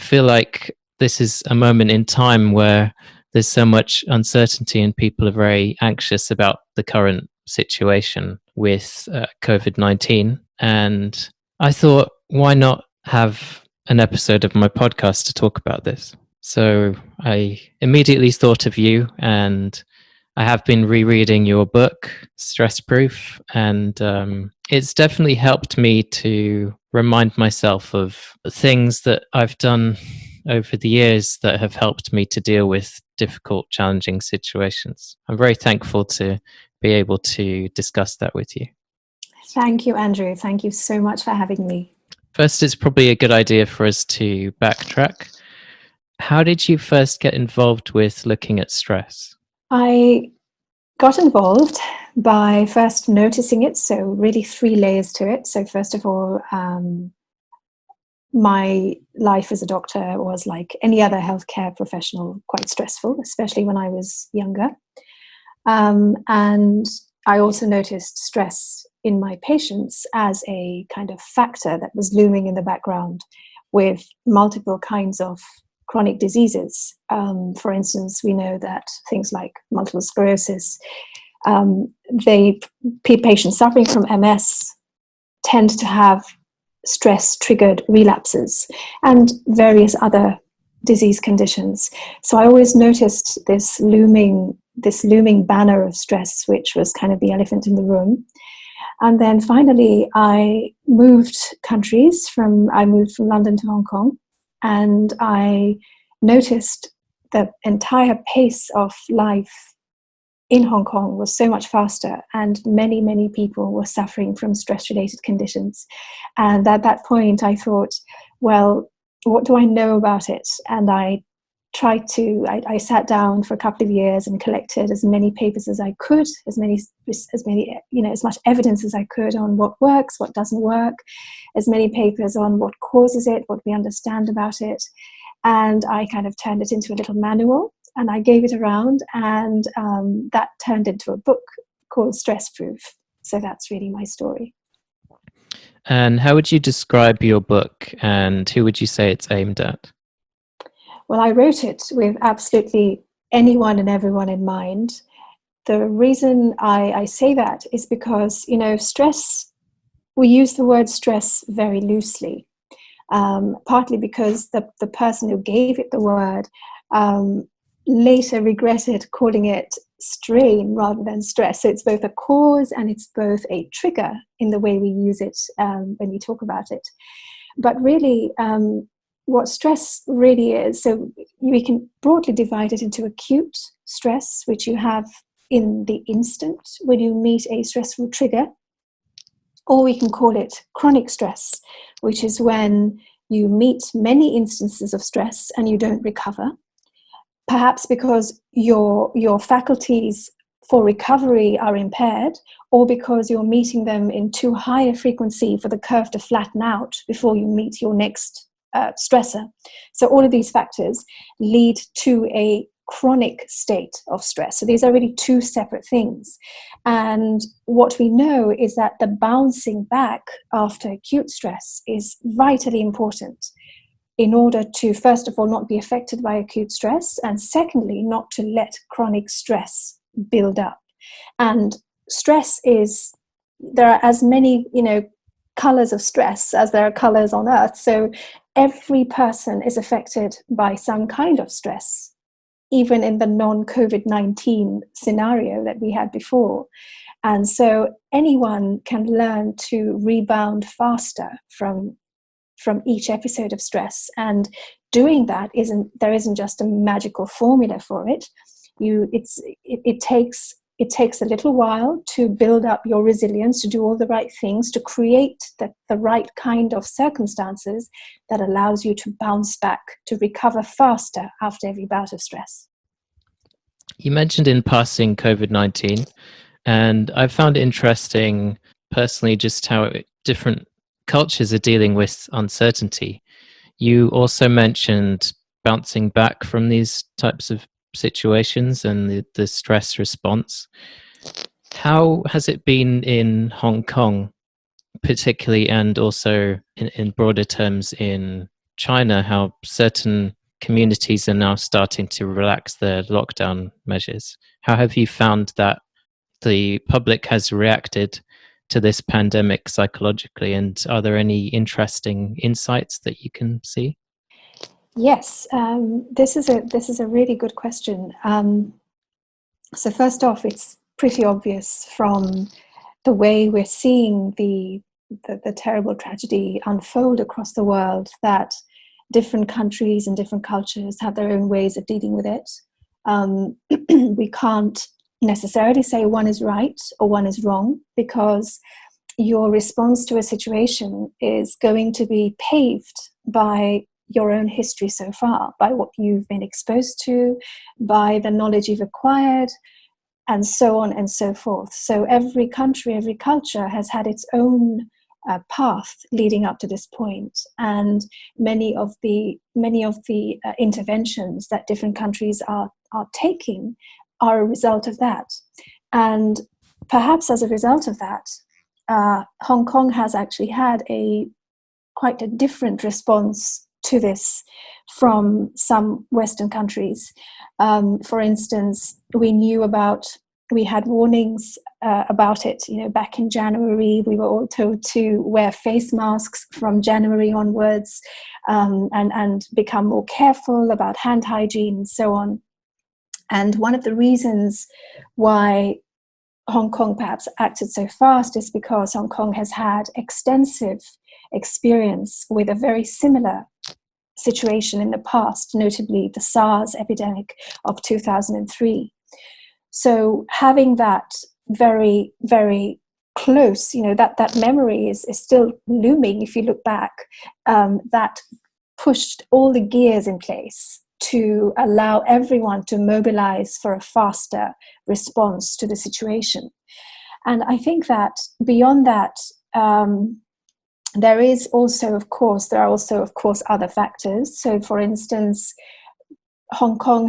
feel like this is a moment in time where there's so much uncertainty and people are very anxious about the current situation with COVID-19. And I thought, why not have an episode of my podcast to talk about this? So I immediately thought of you, and I have been rereading your book, Stress Proof, and it's definitely helped me to remind myself of things that I've done over the years that have helped me to deal with difficult, challenging situations. I'm very thankful to be able to discuss that with you. Thank you, Andrew. Thank you so much for having me. First, it's probably a good idea for us to backtrack. How did you first get involved with looking at stress? I got involved by first noticing it, so really 3 layers to it. So first of all, my life as a doctor was like any other healthcare professional, quite stressful, especially when I was younger. And I also noticed stress in my patients as a kind of factor that was looming in the background with multiple kinds of chronic diseases. For instance, we know that things like multiple sclerosis, patients suffering from MS tend to have stress-triggered relapses and various other disease conditions. So I always noticed this looming banner of stress, which was kind of the elephant in the room. And then finally, I moved countries. I moved from London to Hong Kong, and I noticed the entire pace of life in Hong Kong was so much faster, and many, many people were suffering from stress-related conditions. And at that point, I thought, well, what do I know about it? And I sat down for a couple of years and collected as many papers as I could, as much evidence as I could on what works, what doesn't work, as many papers on what causes it, what we understand about it. And I kind of turned it into a little manual, and I gave it around, and that turned into a book called Stress Proof. So that's really my story. And how would you describe your book, and who would you say it's aimed at? Well, I wrote it with absolutely anyone and everyone in mind. The reason I say that is because, stress, we use the word stress very loosely, partly because the person who gave it the word later regretted calling it strain rather than stress. So it's both a cause and it's both a trigger in the way we use it when we talk about it. But really, what stress really is, so we can broadly divide it into acute stress, which you have in the instant when you meet a stressful trigger, or we can call it chronic stress, which is when you meet many instances of stress and you don't recover, perhaps because your faculties for recovery are impaired, or because you're meeting them in too high a frequency for the curve to flatten out before you meet your next stressor. So all of these factors lead to a chronic state of stress. So these are really two separate things. And what we know is that the bouncing back after acute stress is vitally important in order to, first of all, not be affected by acute stress, and secondly, not to let chronic stress build up. And stress there are as many, colors of stress as there are colors on earth. So every person is affected by some kind of stress, even in the non-COVID-19 scenario that we had before. And so anyone can learn to rebound faster from each episode of stress. And doing that there isn't just a magical formula for it. It takes a little while to build up your resilience, to do all the right things, to create the right kind of circumstances that allows you to bounce back, to recover faster after every bout of stress. You mentioned in passing COVID-19, and I found it interesting personally just how different cultures are dealing with uncertainty. You also mentioned bouncing back from these types of situations and the stress response. How has it been in Hong Kong, particularly, and also in broader terms in China, how certain communities are now starting to relax their lockdown measures. How have you found that the public has reacted to this pandemic psychologically, and are there any interesting insights that you can see? Yes, this is a really good question. So first off, it's pretty obvious from the way we're seeing the terrible tragedy unfold across the world that different countries and different cultures have their own ways of dealing with it. We can't necessarily say one is right or one is wrong, because your response to a situation is going to be paved by your own history so far, by what you've been exposed to, by the knowledge you've acquired, and so on and so forth. So every country, every culture has had its own path leading up to this point, and many of the interventions that different countries are taking are a result of that. And perhaps as a result of that, Hong Kong has actually had quite a different response to this from some Western countries. For instance, we had warnings about it. Back in January, we were all told to wear face masks from January onwards, and become more careful about hand hygiene and so on. And one of the reasons why Hong Kong perhaps acted so fast is because Hong Kong has had extensive experience with a very similar situation in the past, notably the SARS epidemic of 2003. So having that very, very close, that memory is still looming if you look back, that pushed all the gears in place to allow everyone to mobilize for a faster response to the situation. And I think that beyond that, there are also, of course, other factors. So, for instance, Hong Kong,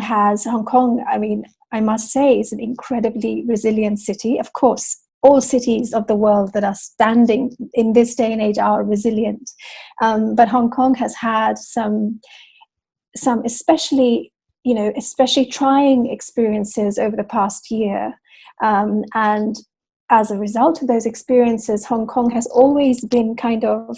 I must say, is an incredibly resilient city. Of course, all cities of the world that are standing in this day and age are resilient. But Hong Kong has had some especially trying experiences over the past year. And as a result of those experiences, Hong Kong has always been kind of,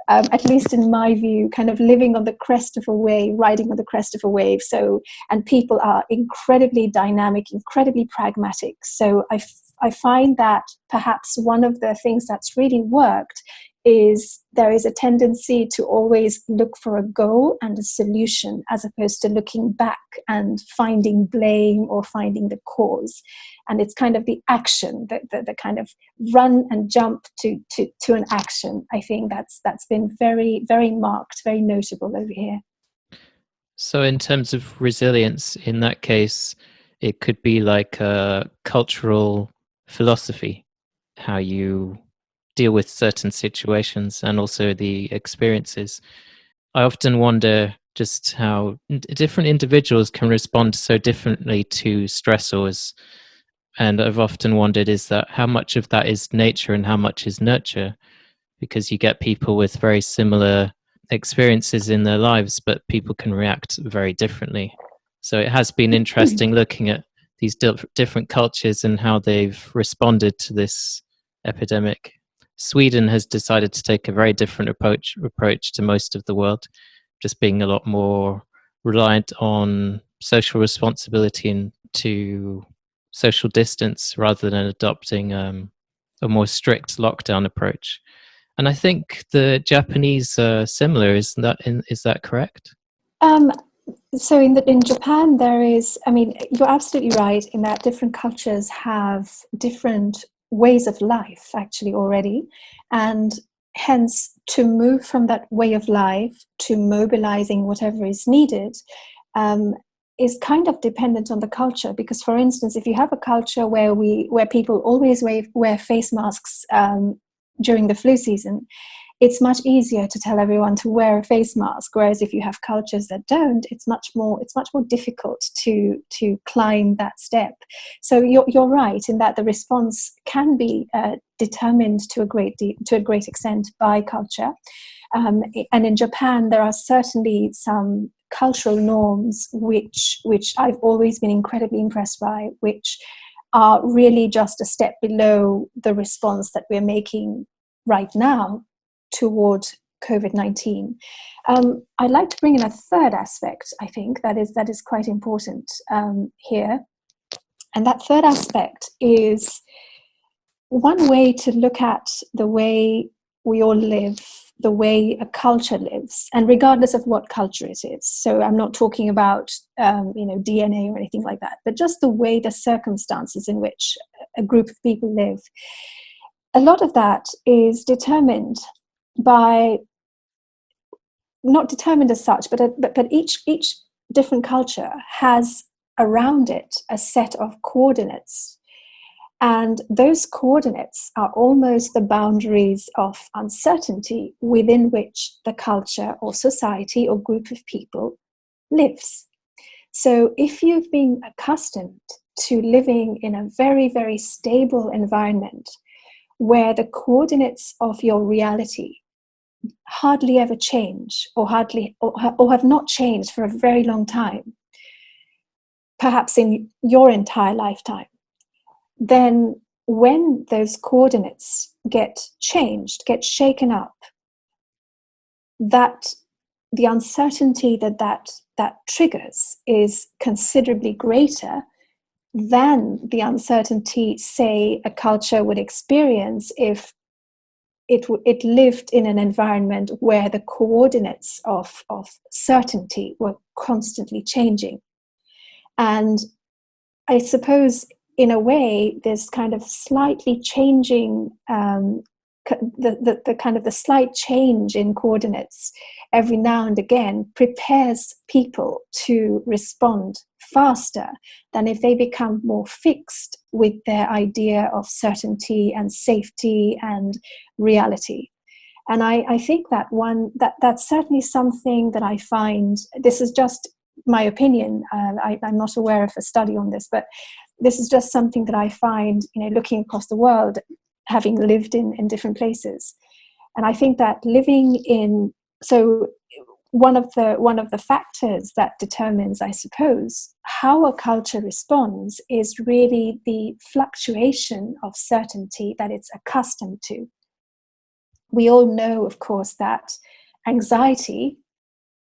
at least in my view, kind of living on the crest of a wave, riding on the crest of a wave. So, and people are incredibly dynamic, incredibly pragmatic. So I find that perhaps one of the things that's really worked is there is a tendency to always look for a goal and a solution, as opposed to looking back and finding blame or finding the cause. And it's kind of the action, the kind of run and jump to an action. I think that's been very, very marked, very notable over here. So in terms of resilience, in that case, it could be like a cultural philosophy, how you deal with certain situations and also the experiences. I often wonder just how different individuals can respond so differently to stressors. And I've often wondered, is that how much of that is nature and how much is nurture? Because you get people with very similar experiences in their lives, but people can react very differently. So it has been interesting looking at these different cultures and how they've responded to this epidemic. Sweden has decided to take a very different approach to most of the world, just being a lot more reliant on social responsibility and to social distance rather than adopting a more strict lockdown approach. And I think the Japanese are similar. Is that correct? So in Japan, there is, you're absolutely right in that different cultures have different ways of life actually already. And hence, to move from that way of life to mobilizing whatever is needed is kind of dependent on the culture. Because, for instance, if you have a culture where people always wear face masks during the flu season, it's much easier to tell everyone to wear a face mask. Whereas if you have cultures that don't, it's much more difficult to climb that step. So you're right in that the response can be determined to a great extent by culture. And in Japan, there are certainly some cultural norms which I've always been incredibly impressed by, which are really just a step below the response that we're making right now toward COVID-19. I'd like to bring in a third aspect, I think, that is quite important here. And that third aspect is one way to look at the way we all live, the way a culture lives, and regardless of what culture it is. So I'm not talking about DNA or anything like that, but just the way, the circumstances in which a group of people live. A lot of that is determined by, not determined as such, but each different culture has around it a set of coordinates. And those coordinates are almost the boundaries of uncertainty within which the culture or society or group of people lives. So if you've been accustomed to living in a very, very stable environment where the coordinates of your reality hardly ever change or have not changed for a very long time, perhaps in your entire lifetime, then when those coordinates get changed, get shaken up, that the uncertainty that triggers is considerably greater than the uncertainty, say, a culture would experience if it lived in an environment where the coordinates of certainty were constantly changing. And I suppose, in a way, there's kind of slightly changing, the kind of the slight change in coordinates every now and again prepares people to respond faster than if they become more fixed with their idea of certainty and safety and reality. And I think that's certainly something that I find, this is just my opinion, I'm not aware of a study on this, but this is just something that I find, looking across the world, having lived in different places. And I think that one of the factors that determines, I suppose, how a culture responds is really the fluctuation of certainty that it's accustomed to. We all know, of course, that anxiety,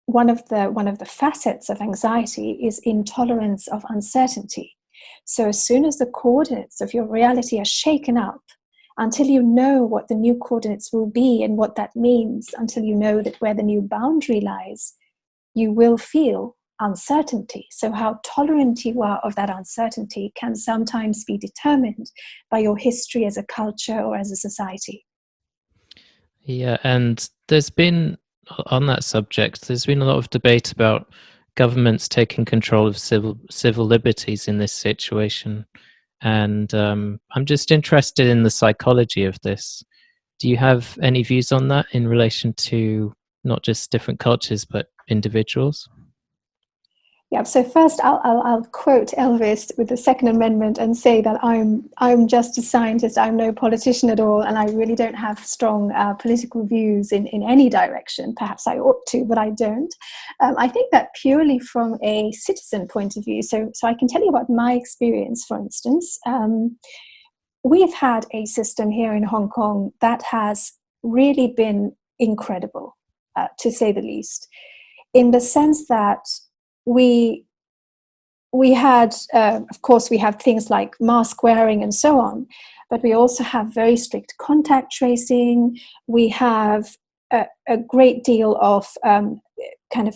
one of the facets of anxiety is intolerance of uncertainty. So as soon as the coordinates of your reality are shaken up, until you know what the new coordinates will be and what that means, until you know that where the new boundary lies, you will feel uncertainty. So how tolerant you are of that uncertainty can sometimes be determined by your history as a culture or as a society. Yeah, and there's been, on that subject, there's been a lot of debate about governments taking control of civil liberties in this situation. And I'm just interested in the psychology of this. Do you have any views on that in relation to not just different cultures, but individuals? Yeah, so first I'll quote Elvis with the Second Amendment and say that I'm just a scientist, I'm no politician at all, and I really don't have strong political views in any direction. Perhaps I ought to, but I don't. I think that purely from a citizen point of view, so I can tell you about my experience, for instance. We've had a system here in Hong Kong that has really been incredible, to say the least, in the sense that we had, of course, we have things like mask wearing and so on, but we also have very strict contact tracing. We have a great deal of kind of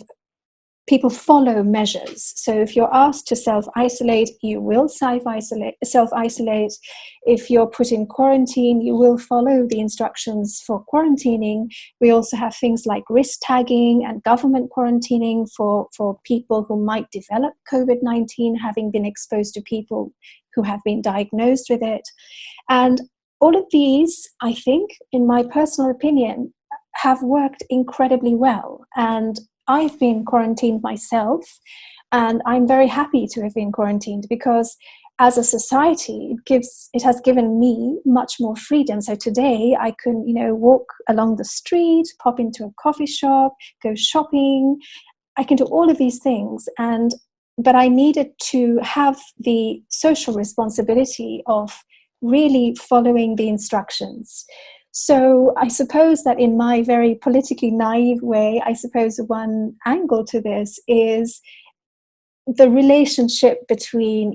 people follow measures. So if you're asked to self-isolate, you will self-isolate. If you're put in quarantine, you will follow the instructions for quarantining. We also have things like risk tagging and government quarantining for people who might develop COVID-19, having been exposed to people who have been diagnosed with it. And all of these, I think, in my personal opinion, have worked incredibly well. And I've been quarantined myself, and I'm very happy to have been quarantined because as a society, it has given me much more freedom. So today I can, walk along the street, pop into a coffee shop, go shopping. I can do all of these things, but I needed to have the social responsibility of really following the instructions. So I suppose that in my very politically naive way, I suppose one angle to this is the relationship between,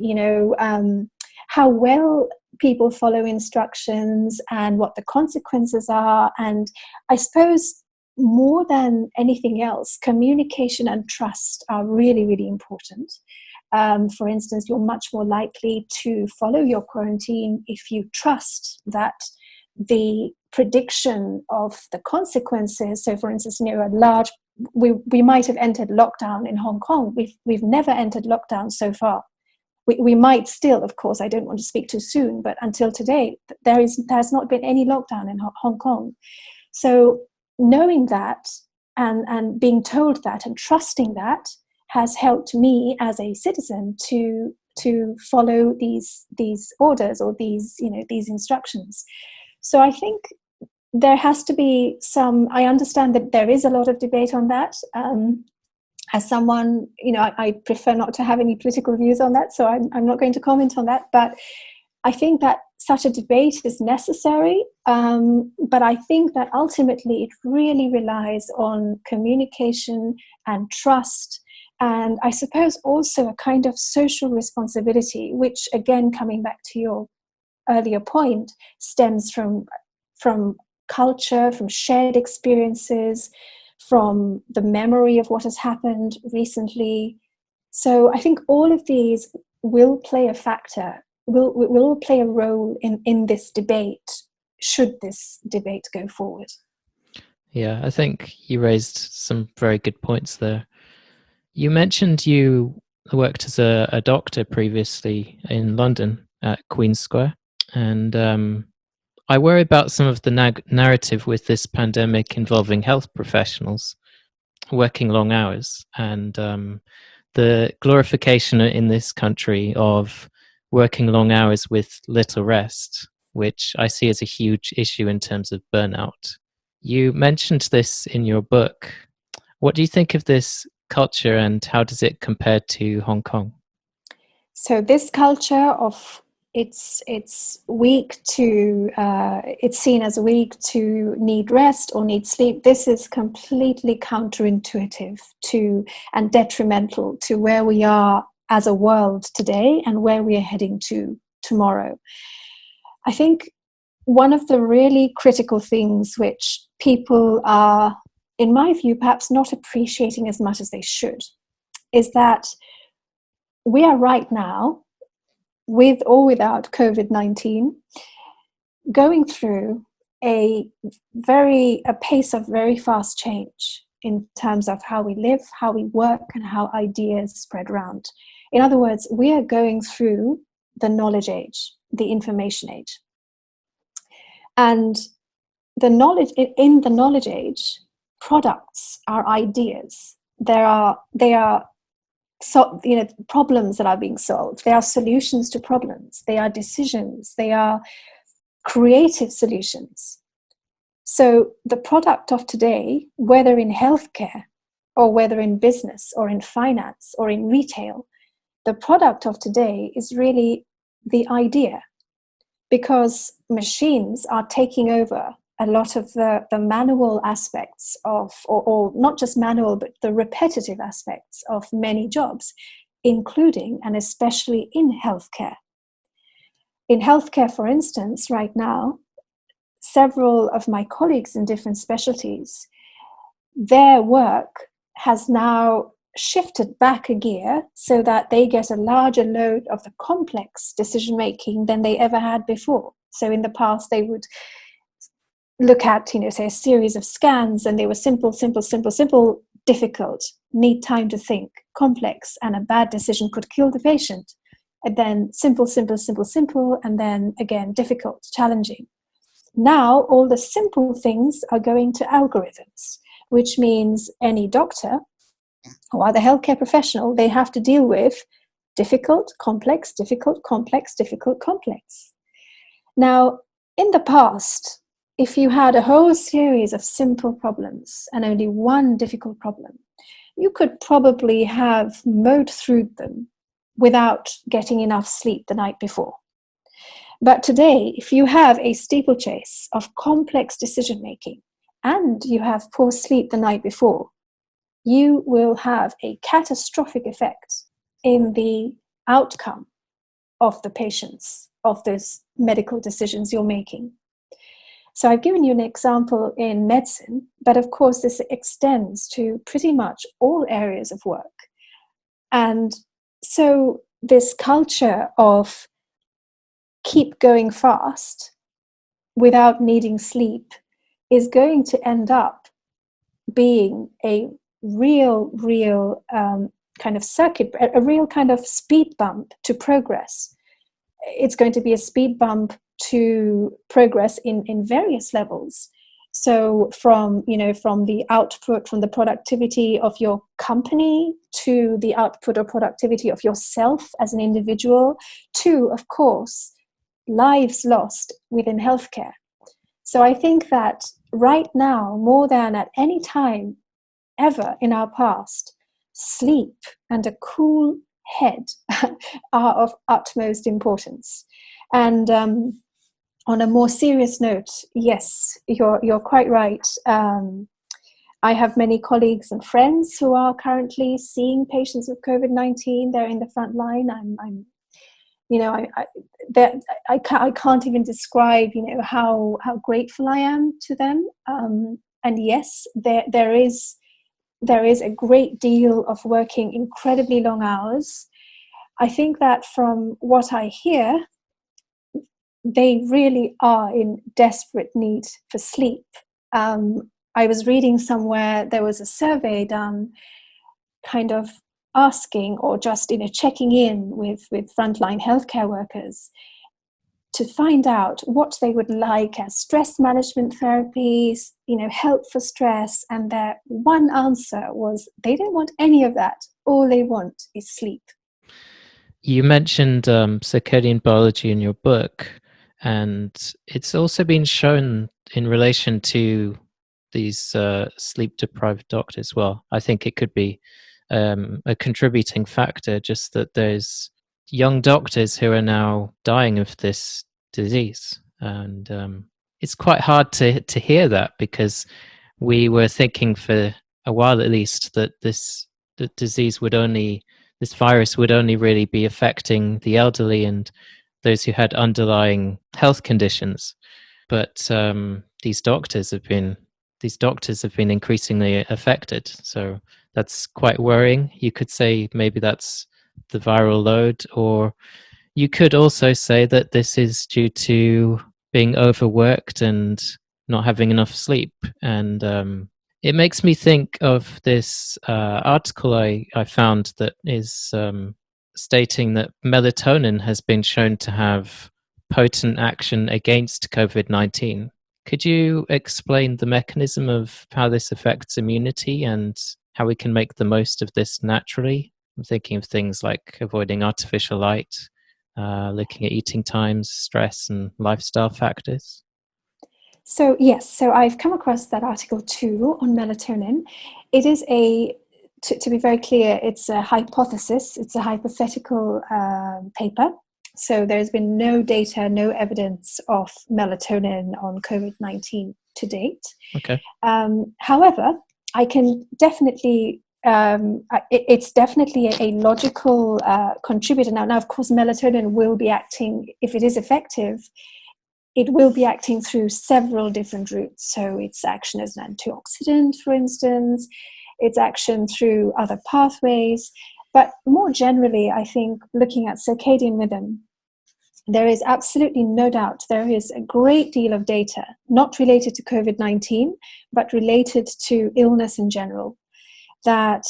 how well people follow instructions and what the consequences are. And I suppose more than anything else, communication and trust are really, really important. For instance, you're much more likely to follow your quarantine if you trust that the prediction of the consequences. So, for instance, we might have entered lockdown in Hong Kong. We've never entered lockdown so far. We might still, of course. I don't want to speak too soon, but until today, there has not been any lockdown in Hong Kong. So, knowing that and being told that and trusting that has helped me as a citizen to follow these orders or these instructions. So I think there has to be I understand that there is a lot of debate on that. As someone, I prefer not to have any political views on that, so I'm not going to comment on that. But I think that such a debate is necessary. But I think that ultimately it really relies on communication and trust. And I suppose also a kind of social responsibility, which, again, coming back to your earlier point, stems from culture, from shared experiences, from the memory of what has happened recently. So I think all of these will play a factor, will play a role in this debate, should this debate go forward. Yeah, I think you raised some very good points there. You mentioned you worked as a doctor previously in London at Queen's Square. And I worry about some of the narrative with this pandemic involving health professionals working long hours and the glorification in this country of working long hours with little rest, which I see as a huge issue in terms of burnout. You mentioned this in your book. What do you think of this culture and how does it compare to Hong Kong? So this culture of it's seen as weak to need rest or need sleep. This is completely counterintuitive and detrimental to where we are as a world today and where we are heading to tomorrow. I think one of the really critical things which people are, in my view, perhaps not appreciating as much as they should, is that we are right now, with or without COVID-19, going through a pace of very fast change in terms of how we live, how we work, and how ideas spread around. In other words, we are going through the knowledge age, the information age. And in the knowledge age, products are ideas. They are problems that are being solved. They are solutions to problems. They are decisions. They are creative solutions. So the product of today, whether in healthcare or whether in business or in finance or in retail, the product of today is really the idea, because machines are taking over a lot of the manual aspects of, or not just manual, but the repetitive aspects of many jobs, including and especially in healthcare. In healthcare, for instance, right now, several of my colleagues in different specialties, their work has now shifted back a gear so that they get a larger load of the complex decision-making than they ever had before. So in the past, they would look at, say, a series of scans, and they were simple, difficult, need time to think, complex, and a bad decision could kill the patient. And then simple, and then again, difficult, challenging. Now, all the simple things are going to algorithms, which means any doctor or other healthcare professional, they have to deal with difficult, complex, difficult, complex, difficult, complex. Now, in the past, if you had a whole series of simple problems and only one difficult problem, you could probably have mowed through them without getting enough sleep the night before. But today, if you have a steeplechase of complex decision making and you have poor sleep the night before, you will have a catastrophic effect in the outcome of the patients, of those medical decisions you're making. So I've given you an example in medicine, but of course this extends to pretty much all areas of work. And so this culture of keep going fast without needing sleep is going to end up being a real kind of circuit, a real kind of speed bump to progress. It's going to be a speed bump to progress in various levels. So from the output, from the productivity of your company to the output or productivity of yourself as an individual to, of course, lives lost within healthcare. So I think that right now, more than at any time ever in our past, sleep and a cool head are of utmost importance. And on a more serious note, yes, you're quite right. I have many colleagues and friends who are currently seeing patients with COVID-19. They're in the front line. I can't even describe, how grateful I am to them. And yes, there is a great deal of working incredibly long hours. I think that from what I hear, they really are in desperate need for sleep. I was reading somewhere there was a survey done kind of asking or just checking in with frontline healthcare workers to find out what they would like as stress management therapies, help for stress. And their one answer was they don't want any of that. All they want is sleep. You mentioned circadian biology in your book, and it's also been shown in relation to these sleep-deprived doctors. Well, I think it could be a contributing factor, just that there's young doctors who are now dying of this disease. And it's quite hard to hear that, because we were thinking for a while at least that the disease this virus would only really be affecting the elderly and those who had underlying health conditions. But these doctors have been increasingly affected. So that's quite worrying. You could say maybe that's the viral load, or you could also say that this is due to being overworked and not having enough sleep. And it makes me think of this article I found that is stating that melatonin has been shown to have potent action against COVID-19. Could you explain the mechanism of how this affects immunity and how we can make the most of this naturally? I'm thinking of things like avoiding artificial light, looking at eating times, stress, and lifestyle factors. So yes, so I've come across that article too on melatonin. It is to be very clear, it's a hypothesis, it's a hypothetical paper. So there's been no data, no evidence of melatonin on COVID-19 to date. Okay. However, I can definitely, it's definitely a logical contributor. Now, of course, melatonin will be acting, if it is effective, it will be acting through several different routes. So its action as an antioxidant, for instance, its action through other pathways. But more generally, I think looking at circadian rhythm, there is absolutely no doubt there is a great deal of data, not related to COVID-19, but related to illness in general, that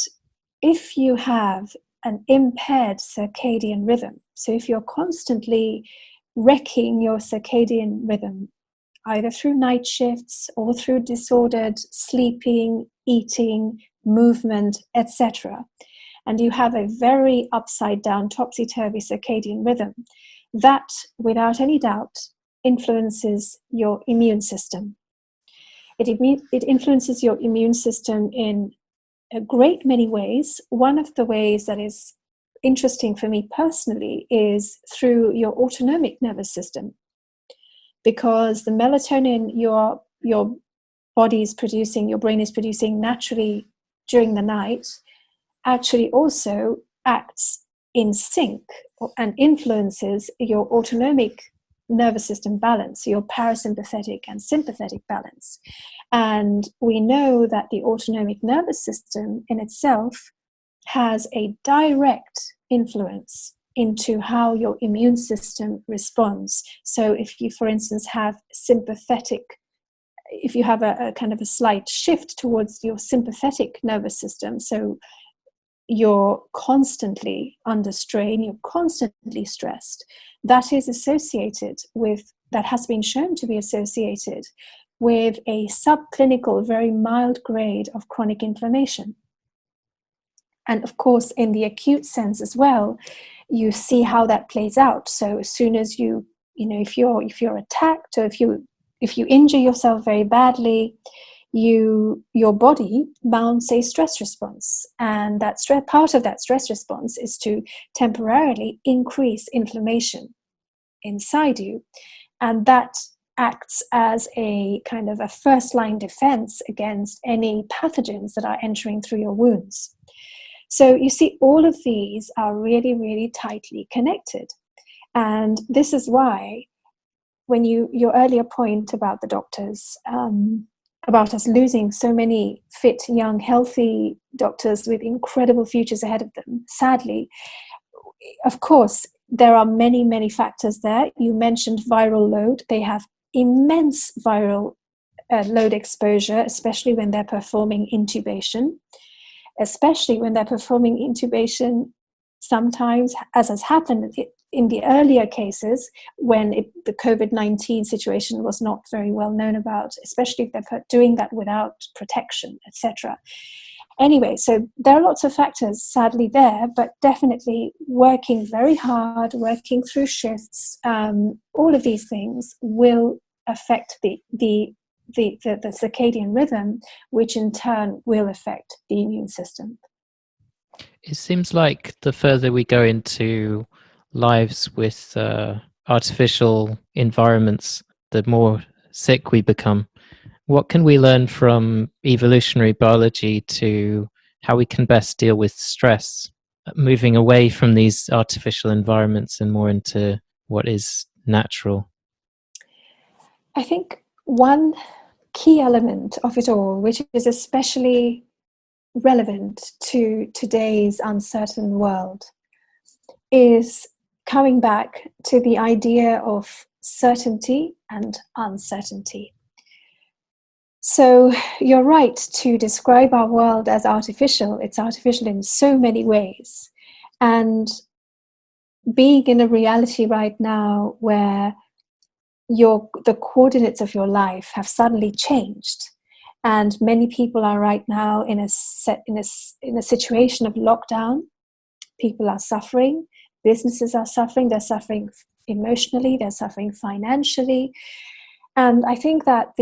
if you have an impaired circadian rhythm, so if you're constantly wrecking your circadian rhythm, either through night shifts or through disordered sleeping, eating, movement, etc., and you have a very upside down, topsy-turvy circadian rhythm, that, without any doubt, influences your immune system. It influences your immune system in a great many ways. One of the ways that is interesting for me personally is through your autonomic nervous system, because the melatonin your body is producing, your brain is producing naturally during the night, actually also acts in sync and influences your autonomic nervous system balance, your parasympathetic and sympathetic balance. And we know that the autonomic nervous system in itself has a direct influence into how your immune system responds. So if you, for instance, have if you have a kind of a slight shift towards your sympathetic nervous system, so you're constantly under strain, you're constantly stressed, that has been shown to be associated with a subclinical, very mild grade of chronic inflammation. And of course, in the acute sense as well, you see how that plays out. So as soon as if you're attacked, or if you injure yourself very badly, your body mounts a stress response, and that part of that stress response is to temporarily increase inflammation inside you, and that acts as a kind of a first line defense against any pathogens that are entering through your wounds. So you see, all of these are really, really tightly connected, and this is why, when your earlier point about the doctors, about us losing so many fit, young, healthy doctors with incredible futures ahead of them, sadly, of course, there are many, many factors there. You mentioned viral load. They have immense viral load exposure, especially when they're performing intubation. Sometimes, as has happened in the earlier cases, when the COVID-19 situation was not very well known about, especially if they're doing that without protection, etc. Anyway, so there are lots of factors, sadly, there, but definitely working very hard, working through shifts, all of these things will affect the circadian rhythm, which in turn will affect the immune system. It seems like the further we go into lives with artificial environments, the more sick we become. What can we learn from evolutionary biology to how we can best deal with stress, moving away from these artificial environments and more into what is natural? I think one key element of it all, which is especially relevant to today's uncertain world, is coming back to the idea of certainty and uncertainty. So you're right to describe our world as artificial. It's artificial in so many ways. And being in a reality right now where the coordinates of your life have suddenly changed, and many people are right now in a situation of lockdown. People are suffering. Businesses are suffering. They're suffering emotionally. They're suffering financially. And I think that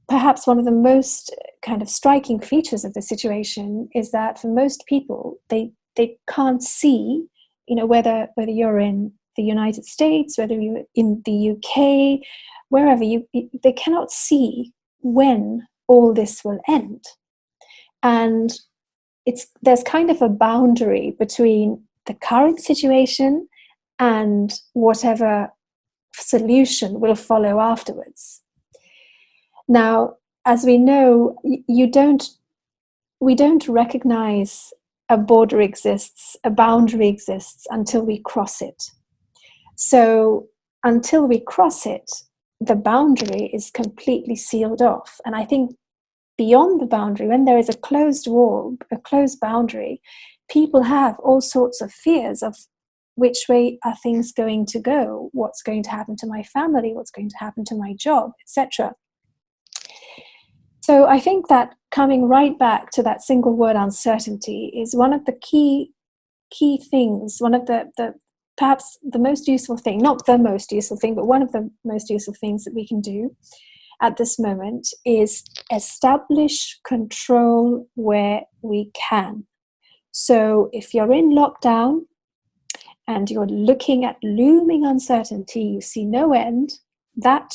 perhaps one of the most kind of striking features of the situation is that for most people, they can't see, whether you're in the United States, whether you're in the UK, wherever they cannot see when all this will end. And there's kind of a boundary between the current situation and whatever solution will follow afterwards. Now, as we know, we don't recognize a border exists, a boundary exists until we cross it. So until we cross it, the boundary is completely sealed off. And I think beyond the boundary, when there is a closed wall, a closed boundary, people have all sorts of fears of which way are things going to go, what's going to happen to my family, what's going to happen to my job, etc. So I think that coming right back to that single word uncertainty is one of the key things, one of the perhaps the most useful thing, not the most useful thing, but one of the most useful things that we can do at this moment is establish control where we can. So if you're in lockdown and you're looking at looming uncertainty, you see no end, that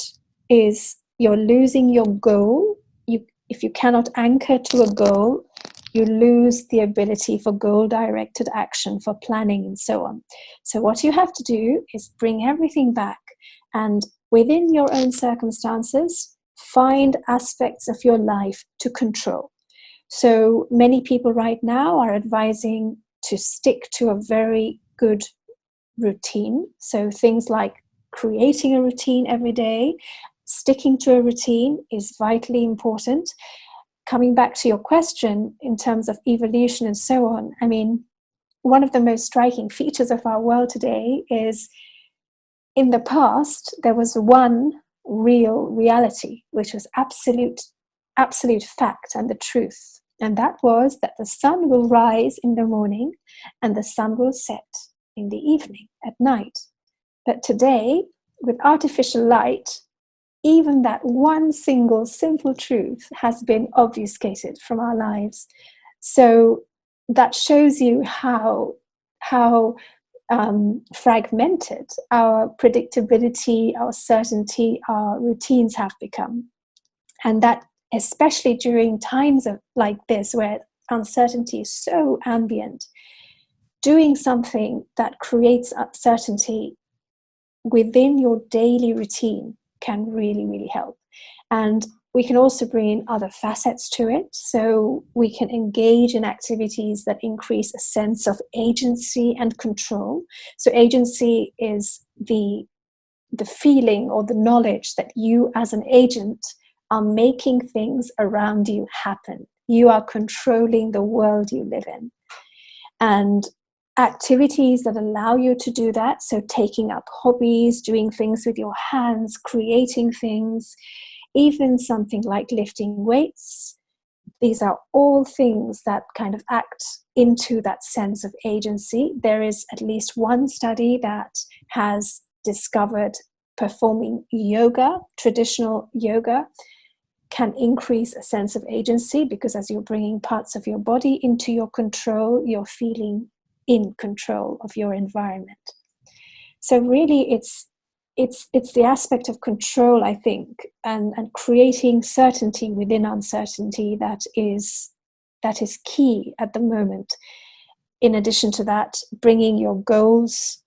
is, you're losing your goal. If you cannot anchor to a goal, you lose the ability for goal-directed action, for planning, and so on. So what you have to do is bring everything back, and within your own circumstances, find aspects of your life to control. So many people right now are advising to stick to a very good routine. So things like creating a routine every day, sticking to a routine is vitally important. Coming back to your question in terms of evolution and so on, I mean, one of the most striking features of our world today is, in the past, there was one real reality, which was absolute fact and the truth. And that was that the sun will rise in the morning and the sun will set in the evening, at night. But today, with artificial light, even that one single simple truth has been obfuscated from our lives. So that shows you how fragmented our predictability, our certainty, our routines have become. And that especially during times like this, where uncertainty is so ambient, doing something that creates certainty within your daily routine can really, really help. And we can also bring in other facets to it. So we can engage in activities that increase a sense of agency and control. So agency is the feeling or the knowledge that you as an agent are making things around you happen. You are controlling the world you live in. And activities that allow you to do that, so taking up hobbies, doing things with your hands, creating things, even something like lifting weights, these are all things that kind of act into that sense of agency. There is at least one study that has discovered performing yoga, traditional yoga, can increase a sense of agency, because as you're bringing parts of your body into your control, you're feeling in control of your environment. So really it's the aspect of control, I think, and creating certainty within uncertainty that is key at the moment. In addition to that, bringing your goals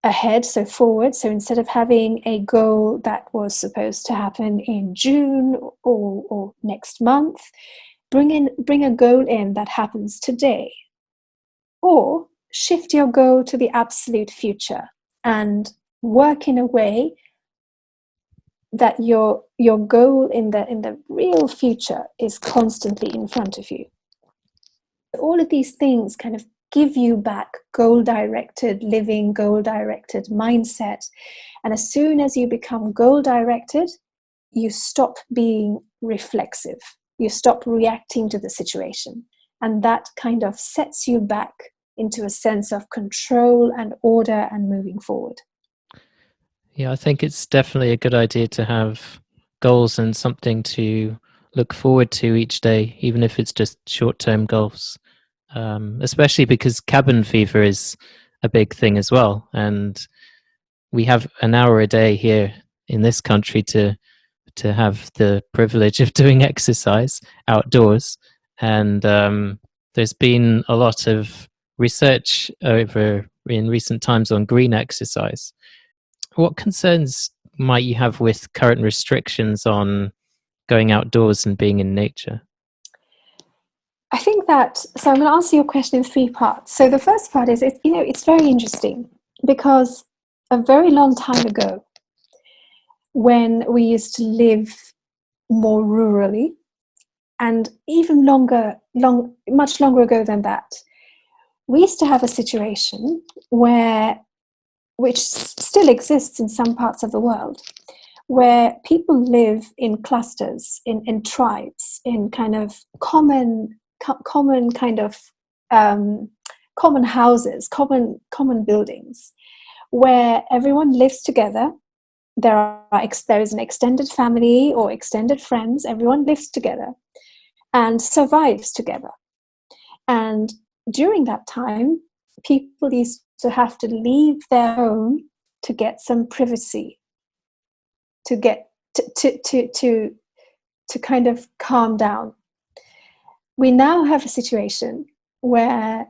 ahead, so forward. So instead of having a goal that was supposed to happen in June or next month, bring a goal in that happens today. Or shift your goal to the absolute future and work in a way that your goal in the real future is constantly in front of you. All of these things kind of give you back goal-directed living, goal-directed mindset. And as soon as you become goal-directed, you stop being reflexive. You stop reacting to the situation. And that kind of sets you back into a sense of control and order and moving forward. Yeah, I think it's definitely a good idea to have goals and something to look forward to each day, even if it's just short-term goals. Especially because cabin fever is a big thing as well. And we have an hour a day here in this country to have the privilege of doing exercise outdoors. And there's been a lot of research over in recent times on green exercise. What concerns might you have with current restrictions on going outdoors and being in nature? I think that, so I'm going to answer your question in three parts. So the first part is, it's very interesting, because a very long time ago, when we used to live more rurally, and even much longer ago than that, we used to have a situation which still exists in some parts of the world, where people live in clusters, in tribes, in kind of common kind of common houses, common buildings, where everyone lives together. There is an extended family or extended friends. Everyone lives together and survives together. And during that time, people used to have to leave their home to get some privacy, to get to kind of calm down. We now have a situation where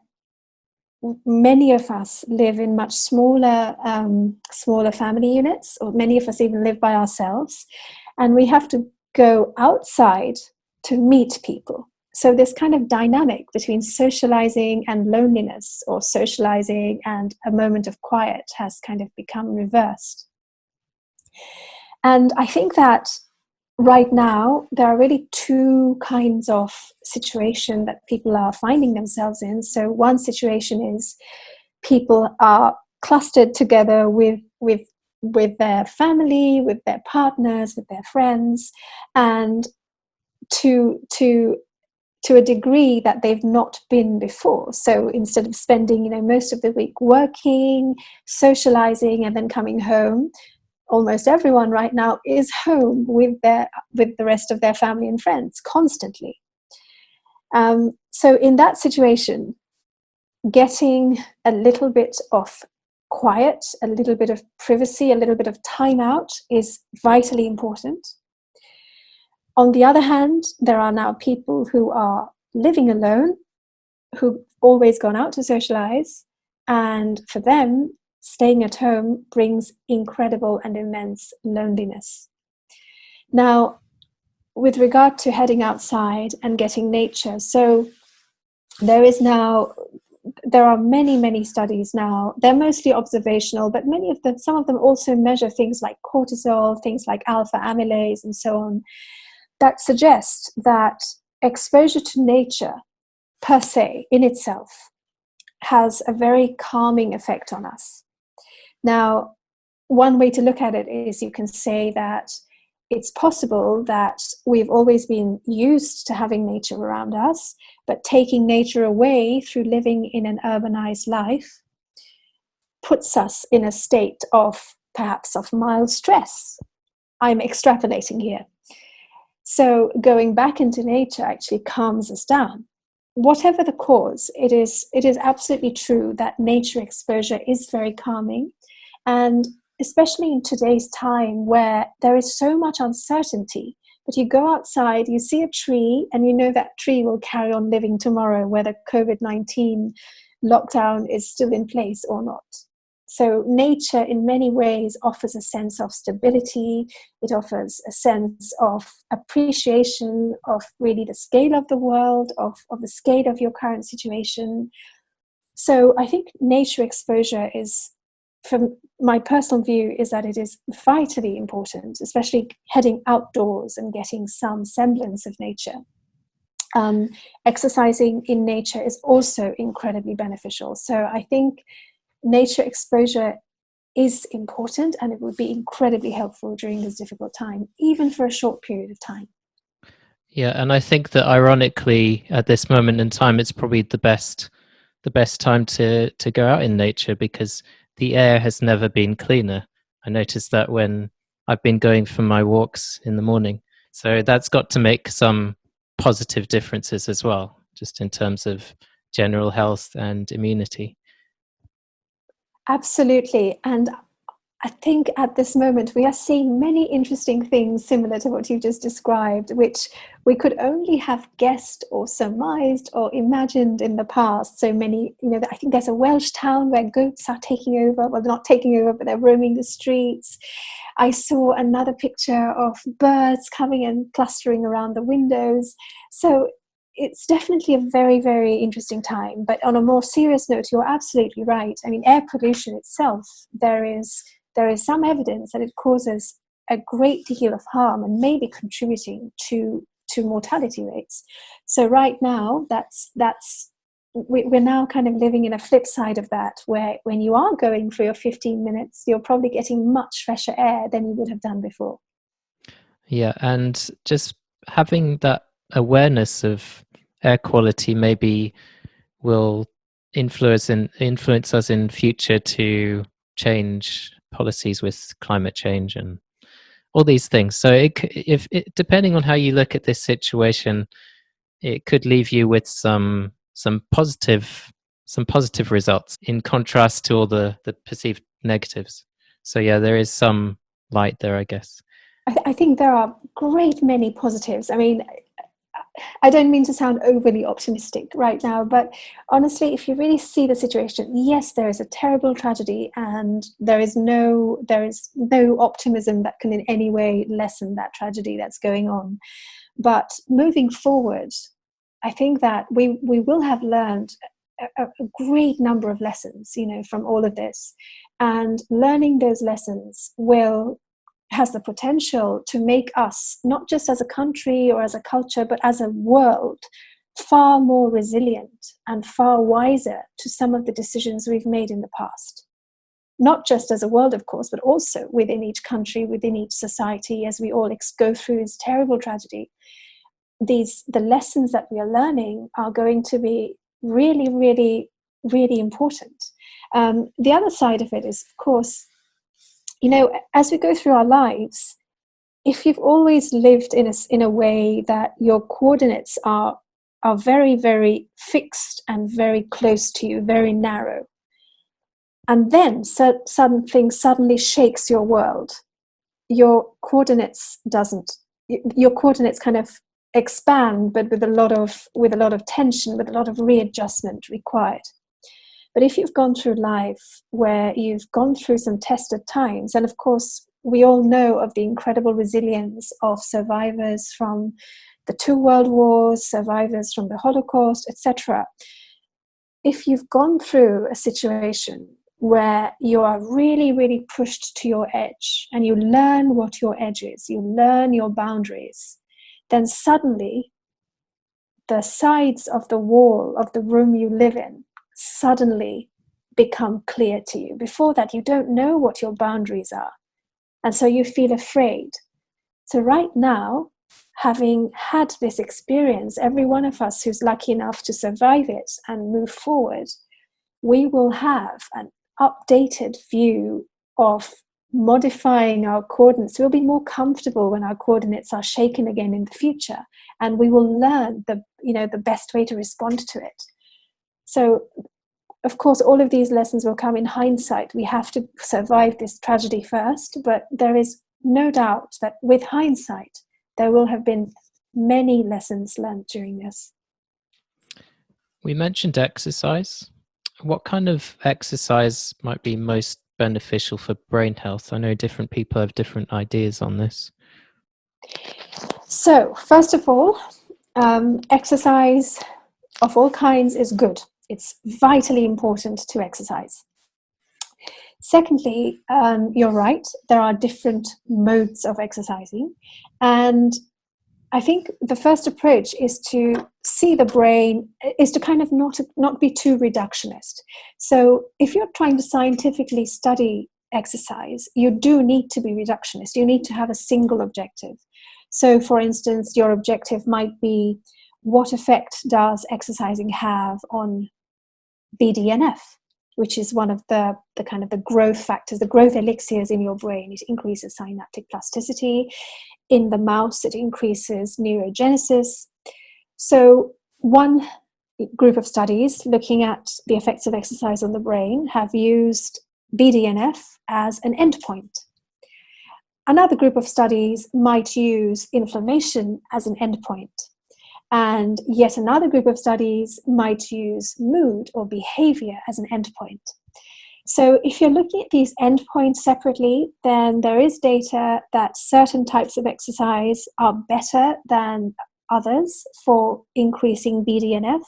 many of us live in much smaller family units, or many of us even live by ourselves, and we have to go outside to meet people. So this kind of dynamic between socializing and loneliness, or socializing and a moment of quiet, has kind of become reversed. And I think that right now there are really two kinds of situation that people are finding themselves in. So one situation is people are clustered together with their family, with their partners, with their friends, and to a degree that they've not been before. So instead of spending, most of the week working, socializing, and then coming home, almost everyone right now is home with the rest of their family and friends constantly. So in that situation, getting a little bit of quiet, a little bit of privacy, a little bit of time out is vitally important. On the other hand, there are now people who are living alone, who've always gone out to socialize, and for them, staying at home brings incredible and immense loneliness. Now, with regard to heading outside and getting nature, so there are many studies now. They're mostly observational, but some of them also measure things like cortisol, things like alpha amylase, and so on, that suggest that exposure to nature per se in itself has a very calming effect on us. Now, one way to look at it is you can say that it's possible that we've always been used to having nature around us, but taking nature away through living in an urbanized life puts us in a state of perhaps of mild stress. I'm extrapolating here. So going back into nature actually calms us down. Whatever the cause, it is absolutely true that nature exposure is very calming. And especially in today's time where there is so much uncertainty, but you go outside, you see a tree, and you know that tree will carry on living tomorrow, whether COVID-19 lockdown is still in place or not. So nature in many ways offers a sense of stability. It offers a sense of appreciation of really the scale of the world, of the scale of your current situation. So I think nature exposure is, from my personal view, is that it is vitally important, especially heading outdoors and getting some semblance of nature. Exercising in nature is also incredibly beneficial. So I think nature exposure is important, and it would be incredibly helpful during this difficult time, even for a short period of time. Yeah, and I think that ironically, at this moment in time, it's probably the best time to go out in nature, because the air has never been cleaner. I noticed that when I've been going for my walks in the morning. So that's got to make some positive differences as well, just in terms of general health and immunity. Absolutely. And I think at this moment we are seeing many interesting things similar to what you just described, which we could only have guessed or surmised or imagined in the past. So many, I think there's a Welsh town where goats are taking over, well, they're not taking over, but they're roaming the streets. I saw another picture of birds coming and clustering around the windows. So it's definitely a very, very interesting time. But on a more serious note, you're absolutely right. I mean, air pollution itself, there is some evidence that it causes a great deal of harm and may be contributing to mortality rates. So right now, we're now kind of living in a flip side of that, where when you are going for your 15 minutes, you're probably getting much fresher air than you would have done before. Yeah, and just having that awareness of air quality maybe will influence us in future to change policies with climate change and all these things. So if it, depending on how you look at this situation, it could leave you with some positive results in contrast to all the perceived negatives. So yeah, there is some light there, I guess. I think there are great many positives. I mean, I don't mean to sound overly optimistic right now, but honestly, if you really see the situation, yes, there is a terrible tragedy, and there is no optimism that can in any way lessen that tragedy that's going on. But moving forward, I think that we will have learned a great number of lessons, from all of this, and learning those lessons has the potential to make us, not just as a country or as a culture, but as a world, far more resilient and far wiser to some of the decisions we've made in the past. Not just as a world, of course, but also within each country, within each society, as we all go through this terrible tragedy. The lessons that we are learning are going to be really, really, really important. The other side of it is, of course, as we go through our lives, if you've always lived in a way that your coordinates are very, very fixed and very close to you, very narrow, and then something suddenly shakes your world, your coordinates kind of expand, but with a lot of tension, with a lot of readjustment required. But if you've gone through life where you've gone through some tested times, and of course, we all know of the incredible resilience of survivors from the 2 world wars, survivors from the Holocaust, etc. If you've gone through a situation where you are really, really pushed to your edge, and you learn what your edge is, you learn your boundaries, then suddenly the sides of the wall of the room you live in suddenly become clear to you. Before that, you don't know what your boundaries are, and so you feel afraid. So right now, having had this experience, every one of us who's lucky enough to survive it and move forward, we will have an updated view of modifying our coordinates. We'll be more comfortable when our coordinates are shaken again in the future, and we will learn the best way to respond to it. So, of course, all of these lessons will come in hindsight. We have to survive this tragedy first, but there is no doubt that with hindsight, there will have been many lessons learned during this. We mentioned exercise. What kind of exercise might be most beneficial for brain health? I know different people have different ideas on this. So, first of all, exercise of all kinds is good. It's vitally important to exercise. Secondly, you're right, there are different modes of exercising. And I think the first approach is to see the brain, is to kind of not be too reductionist. So if you're trying to scientifically study exercise, you do need to be reductionist. You need to have a single objective. So for instance, your objective might be, what effect does exercising have on BDNF, which is one of the kind of the growth factors, the growth elixirs in your brain. It increases synaptic plasticity. In the mouse, it increases neurogenesis. So one group of studies looking at the effects of exercise on the brain have used BDNF as an endpoint. Another group of studies might use inflammation as an endpoint. And yet another group of studies might use mood or behavior as an endpoint. So if you're looking at these endpoints separately, then there is data that certain types of exercise are better than others for increasing BDNF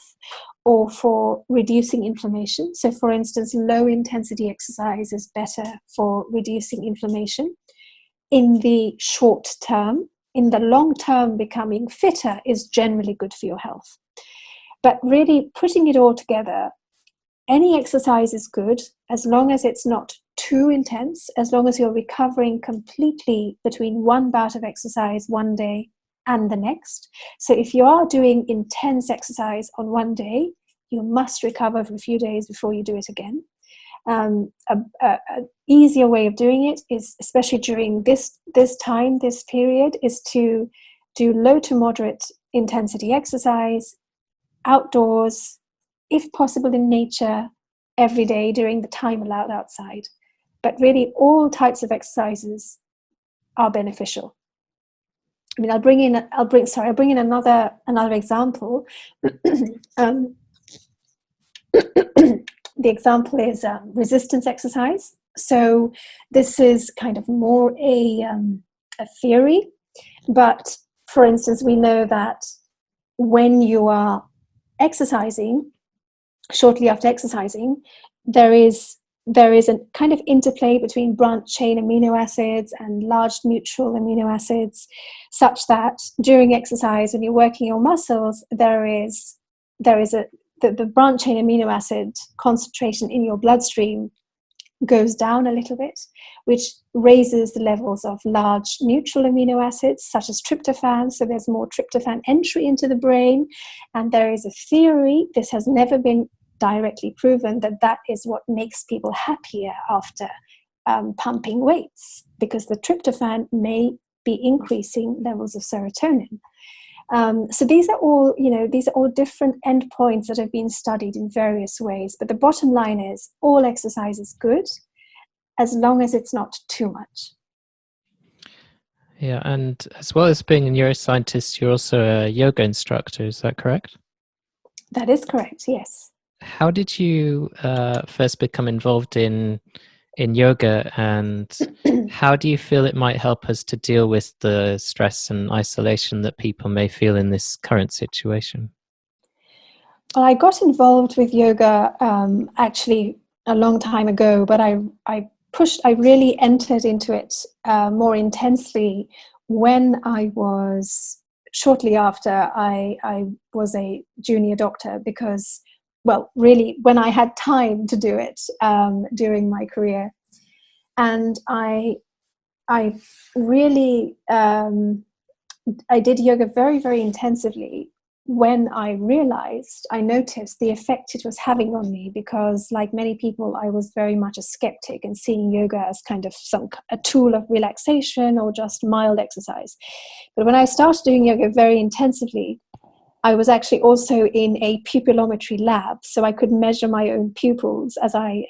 or for reducing inflammation. So for instance, low intensity exercise is better for reducing inflammation in the short term. In the long term, becoming fitter is generally good for your health. But really putting it all together, any exercise is good as long as it's not too intense, as long as you're recovering completely between one bout of exercise one day and the next. So if you are doing intense exercise on one day, you must recover for a few days before you do it again. An easier way of doing it is, especially during this period, is to do low to moderate intensity exercise outdoors, if possible in nature, every day during the time allowed outside. But really, all types of exercises are beneficial. I mean, I'll bring in another example. The example is resistance exercise. So this is kind of more a theory, but for instance, we know that when you are exercising, shortly after exercising, there is a kind of interplay between branch chain amino acids and large neutral amino acids, such that during exercise, when you're working your muscles, the branch chain amino acid concentration in your bloodstream goes down a little bit, which raises the levels of large neutral amino acids such as tryptophan. So there's more tryptophan entry into the brain, and there is a theory, this has never been directly proven, that is what makes people happier after pumping weights, because the tryptophan may be increasing levels of serotonin. So these are all different endpoints that have been studied in various ways. But the bottom line is, all exercise is good as long as it's not too much. Yeah, and as well as being a neuroscientist, you're also a yoga instructor. Is that correct? That is correct, yes. How did you first become involved in yoga, and how do you feel it might help us to deal with the stress and isolation that people may feel in this current situation? Well, I got involved with yoga actually a long time ago, but I really entered into it more intensely when I was, shortly after I was a junior doctor, because, well, really when I had time to do it during my career. And I really, I did yoga very, very intensively when I noticed the effect it was having on me, because like many people, I was very much a skeptic and seeing yoga as kind of a tool of relaxation or just mild exercise. But when I started doing yoga very intensively, I was actually also in a pupillometry lab, so I could measure my own pupils as I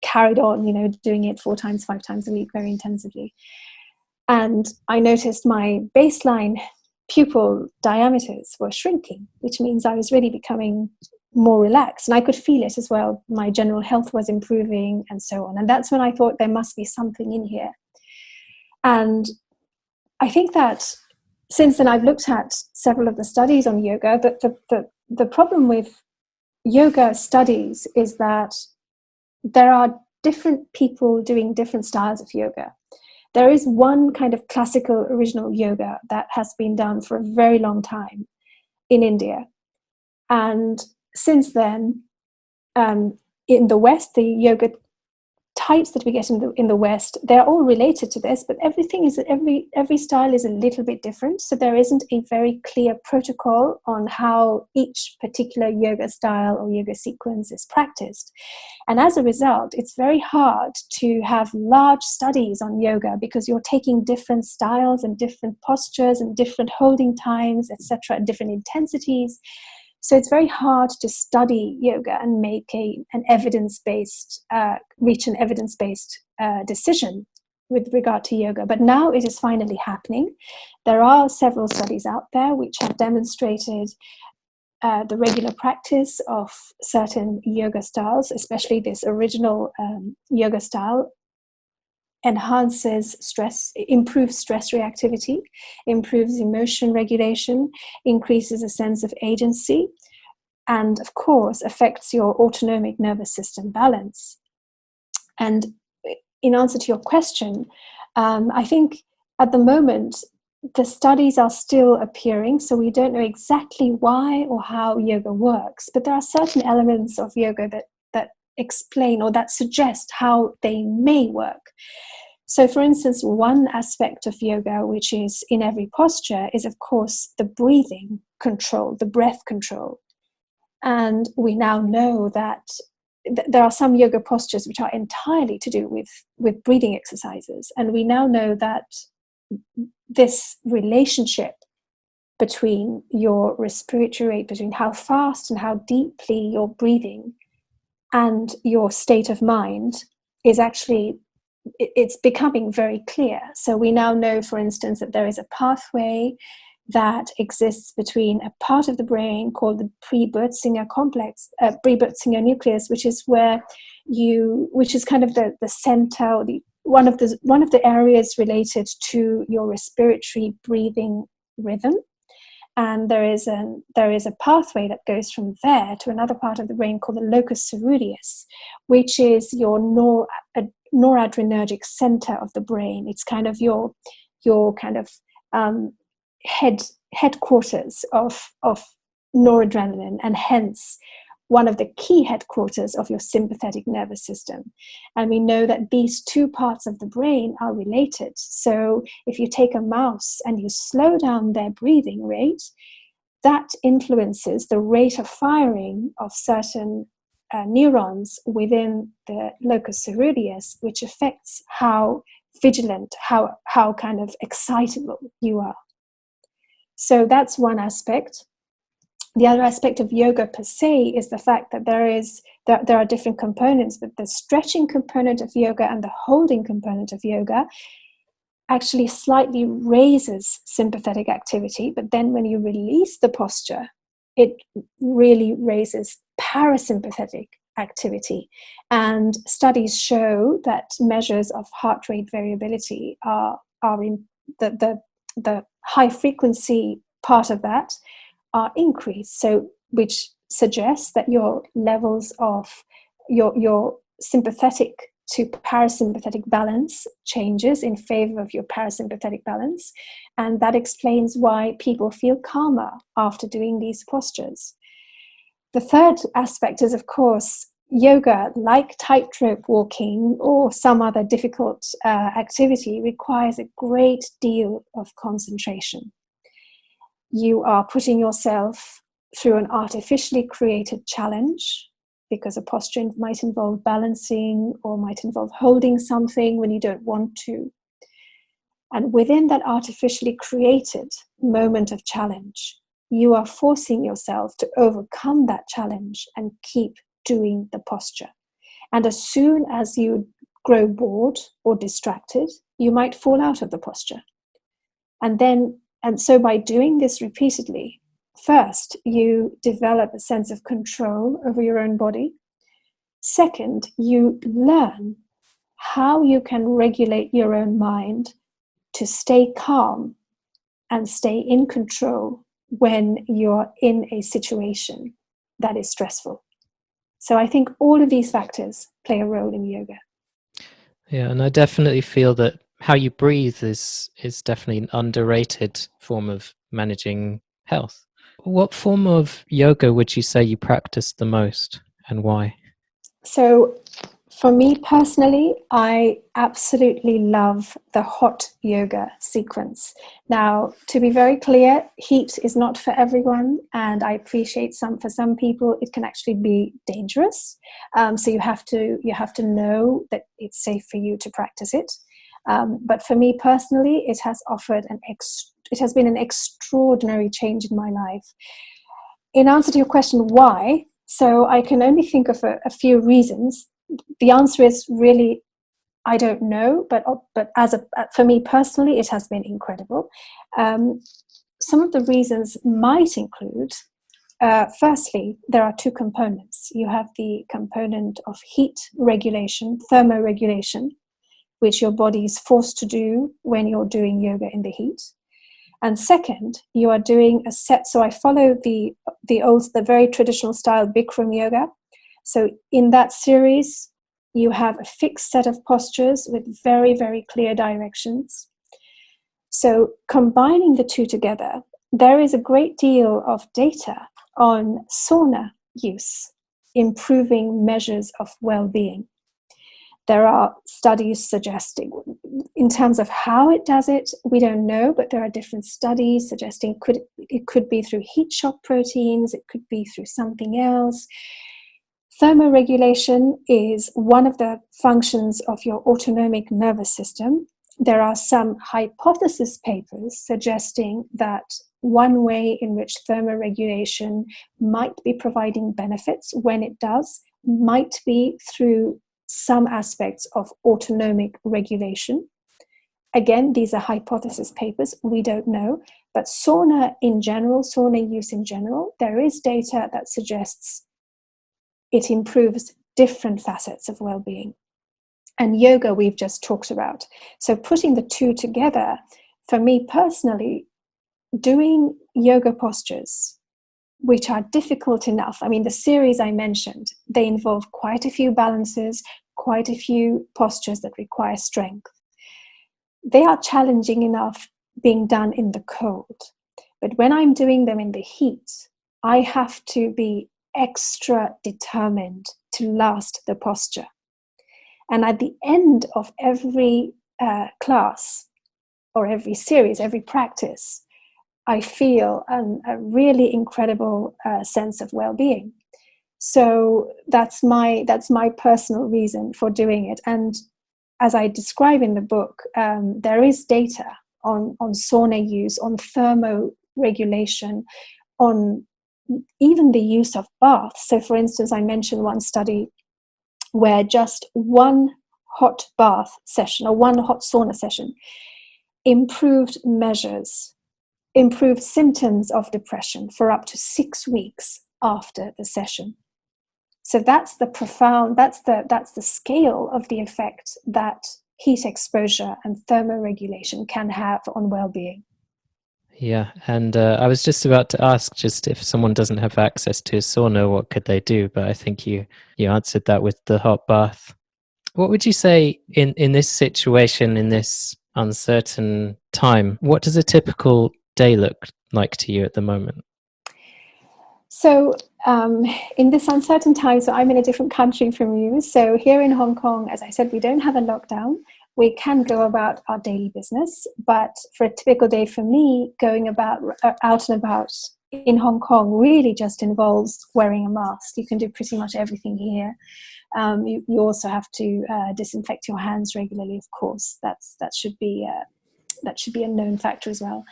carried on, doing it 4 times, 5 times a week very intensively. And I noticed my baseline pupil diameters were shrinking, which means I was really becoming more relaxed. And I could feel it as well. My general health was improving and so on. And that's when I thought there must be something in here. And I think that since then I've looked at several of the studies on yoga. The problem with yoga studies is that there are different people doing different styles of yoga. There is one kind of classical original yoga that has been done for a very long time in India. And since then, in the West, the yoga types that we get in the West, they're all related to this, but every style is a little bit different. So there isn't a very clear protocol on how each particular yoga style or yoga sequence is practiced. And as a result, it's very hard to have large studies on yoga, because you're taking different styles and different postures and different holding times, etc., and different intensities. So it's very hard to study yoga and make reach an evidence-based decision with regard to yoga. But now it is finally happening. There are several studies out there which have demonstrated the regular practice of certain yoga styles, especially this original yoga style, enhances stress, improves stress reactivity, improves emotion regulation, increases a sense of agency, and of course affects your autonomic nervous system balance. And in answer to your question, I think at the moment the studies are still appearing, so we don't know exactly why or how yoga works, but there are certain elements of yoga that explain or that suggest how they may work. So, for instance, one aspect of yoga, which is in every posture, is, of course, the breathing control, the breath control. And we now know that there are some yoga postures which are entirely to do with breathing exercises. And we now know that this relationship between your respiratory rate, between how fast and how deeply you're breathing and your state of mind is actually, it's becoming very clear. So we now know, for instance, that there is a pathway that exists between a part of the brain called the pre-Bürzinger complex, pre-Bürzinger nucleus, which is kind of the center, or one of the areas related to your respiratory breathing rhythm. And there is a pathway that goes from there to another part of the brain called the locus ceruleus, which is your noradrenergic center of the brain. It's kind of your kind of headquarters of noradrenaline, and hence one of the key headquarters of your sympathetic nervous system. And we know that these two parts of the brain are related. So if you take a mouse and you slow down their breathing rate, that influences the rate of firing of certain neurons within the locus ceruleus, which affects how vigilant, how kind of excitable you are. So that's one aspect. The other aspect of yoga per se is the fact that there are different components, but the stretching component of yoga and the holding component of yoga actually slightly raises sympathetic activity. But then when you release the posture, it really raises parasympathetic activity. And studies show that measures of heart rate variability are in the high frequency part of that are increased, so which suggests that your levels of your sympathetic to parasympathetic balance changes in favor of your parasympathetic balance, and that explains why people feel calmer after doing these postures. The third aspect is, of course, yoga, like tightrope walking or some other difficult activity, requires a great deal of concentration. You are putting yourself through an artificially created challenge, because a posture might involve balancing or might involve holding something when you don't want to. And within that artificially created moment of challenge, you are forcing yourself to overcome that challenge and keep doing the posture. And as soon as you grow bored or distracted, you might fall out of the posture. And so by doing this repeatedly, first, you develop a sense of control over your own body. Second, you learn how you can regulate your own mind to stay calm and stay in control when you're in a situation that is stressful. So I think all of these factors play a role in yoga. Yeah, and I definitely feel that how you breathe is definitely an underrated form of managing health. What form of yoga would you say you practice the most, and why? So for me personally, I absolutely love the hot yoga sequence. Now, to be very clear, heat is not for everyone, and I appreciate for some people it can actually be dangerous. So you have to know that it's safe for you to practice it. But for me personally, it has been an extraordinary change in my life. In answer to your question, why? So I can only think of a few reasons. The answer is really, I don't know, but for me personally, it has been incredible. Some of the reasons might include, firstly, there are two components. You have the component of heat regulation, thermoregulation, which your body is forced to do when you're doing yoga in the heat. And second, you are doing a set. So I follow the very traditional style Bikram yoga. So in that series, you have a fixed set of postures with very, very clear directions. So combining the two together, there is a great deal of data on sauna use. improving measures of well-being. There are studies suggesting, in terms of how it does it, we don't know, but there are different studies suggesting it could be through heat shock proteins, it could be through something else. Thermoregulation is one of the functions of your autonomic nervous system. There are some hypothesis papers suggesting that one way in which thermoregulation might be providing benefits when it does might be through some aspects of autonomic regulation. Again, these are hypothesis papers, we don't know, but sauna in general, sauna use in general, there is data that suggests it improves different facets of well-being. And yoga we've just talked about. So putting the two together, for me personally, doing yoga postures, which are difficult enough. I mean, the series I mentioned, they involve quite a few balances, quite a few postures that require strength. They are challenging enough being done in the cold. But when I'm doing them in the heat, I have to be extra determined to last the posture. And at the end of every class or every series, every practice, I feel a really incredible sense of well-being. So that's my personal reason for doing it. And as I describe in the book, there is data on sauna use, on thermoregulation, on even the use of baths. So for instance, I mentioned one study where just one hot bath session or one hot sauna session improved symptoms of depression for up to 6 weeks after the session. So that's the scale of the effect that heat exposure and thermoregulation can have on well-being. Yeah, and I was just about to ask, just if someone doesn't have access to a sauna, what could they do? But I think you answered that with the hot bath. What would you say in this situation, in this uncertain time, what does a typical day look like to you at the moment? So in this uncertain time, so I'm in a different country from you. So here in Hong Kong, as I said, we don't have a lockdown. We can go about our daily business. But for a typical day for me, going out and about in Hong Kong really just involves wearing a mask. You can do pretty much everything here. You also have to disinfect your hands regularly, of course. That should be a known factor as well.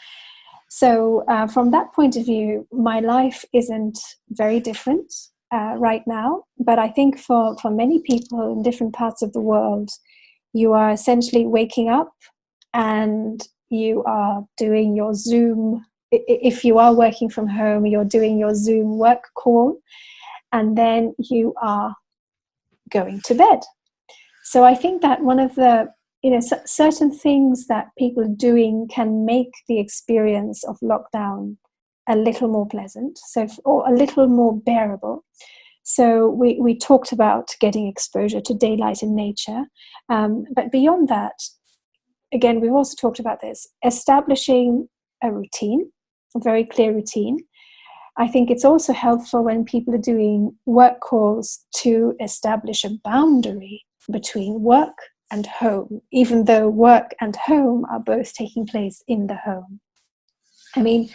So from that point of view, my life isn't very different right now. But I think for many people in different parts of the world, you are essentially waking up and you are doing your Zoom. If you are working from home, you're doing your Zoom work call, and then you are going to bed. So I think that one of the certain things that people are doing can make the experience of lockdown a little more pleasant, or a little more bearable. So we talked about getting exposure to daylight in nature, but beyond that, again, we've also talked about this, establishing a routine, a very clear routine. I think it's also helpful when people are doing work calls to establish a boundary between work and home, even though work and home are both taking place in the home. I mean,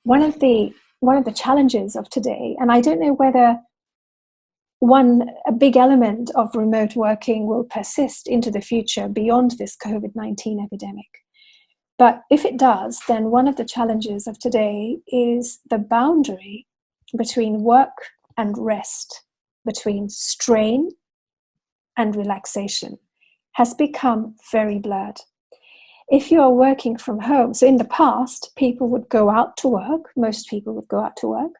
one of the challenges of today, and I don't know whether a big element of remote working will persist into the future beyond this COVID-19 epidemic. But if it does, then one of the challenges of today is the boundary between work and rest, between strain and relaxation, has become very blurred. If you are working from home, so in the past, people would go out to work, most people would go out to work,